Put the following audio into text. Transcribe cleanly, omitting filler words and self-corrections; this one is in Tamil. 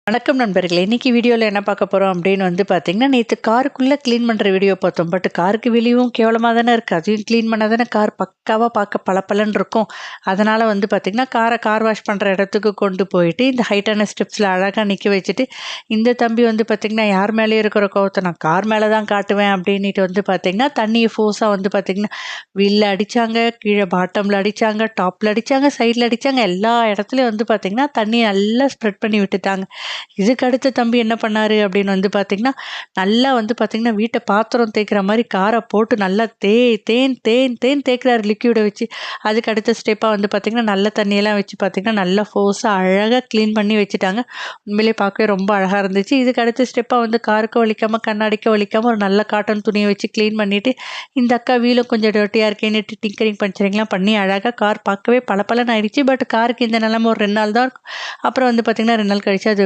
வணக்கம் நண்பர்களே. இன்னைக்கு வீடியோவில் என்ன பார்க்க போகிறோம் அப்படின்னு பார்த்தீங்கன்னா, நேற்று காருக்குள்ளே க்ளீன் பண்ணுற வீடியோ பார்த்தோம். பட் காருக்கு வெளியும் கேவலமாக தானே இருக்குது. அதையும் க்ளீன் பண்ணால் தானே கார் பக்காவாக பார்க்க பளபளன்னு இருக்கும். அதனால் பார்த்தீங்கன்னா, கார் வாஷ் பண்ணுற இடத்துக்கு கொண்டு போயிட்டு இந்த ஹைட்டான ஸ்டெப்ஸில் அழகாக நிற்க வச்சுட்டு, இந்த தம்பி பார்த்தீங்கன்னா, யார் மேலேயும் இருக்கிற கோவத்தை நான் கார் மேலே தான் காட்டுவேன் அப்படின்ட்டு பார்த்தீங்கன்னா, தண்ணியை ஃபோர்ஸாக பார்த்தீங்கன்னா, வீலில் அடித்தாங்க, கீழே பாட்டமில் அடித்தாங்க, டாப்பில் அடித்தாங்க, சைடில் அடித்தாங்க, எல்லா இடத்துலையும் பார்த்தீங்கன்னா தண்ணியை நல்லா ஸ்ப்ரெட் பண்ணி விட்டுட்டாங்க. இதுக்கு அடுத்த தம்பி என்ன பண்ணாரு அப்படின்னு பார்த்தீங்கன்னா, நல்லா பார்த்தீங்கன்னா வீட்டை பாத்திரம் தேய்க்கிற மாதிரி காரை போட்டு நல்லா தேன் தேய்க்கிறாரு லிக்யூடை வச்சு. அதுக்கு அடுத்த ஸ்டெப்பாக பார்த்தீங்கன்னா, நல்ல தண்ணியெல்லாம் வச்சு பார்த்தீங்கன்னா நல்லா ஃபோர்ஸாக அழகாக க்ளீன் பண்ணி வச்சுட்டாங்க. உண்மையிலே பார்க்கவே ரொம்ப அழகாக இருந்துச்சு. இதுக்கு அடுத்த ஸ்டெப்பாக காருக்கு வலிக்காமல் கண்ணாடிக்க வலிக்காமல் ஒரு நல்ல காட்டன் துணியை வச்சு க்ளீன் பண்ணிவிட்டு, இந்த அக்கா வீலும் கொஞ்சம் டர்ட்டியாக இருக்கேன்னு டிங்கரிங் பஞ்சரிங்லாம் பண்ணி அழகாக கார் பார்க்கவே பளபளன்னு ஆயிடுச்சு. பட் காருக்கு இந்த நிலமை ஒரு 2 நாள் தான் இருக்கும். அப்புறம் பார்த்தீங்கன்னா 2 நாள் கழிச்சு அது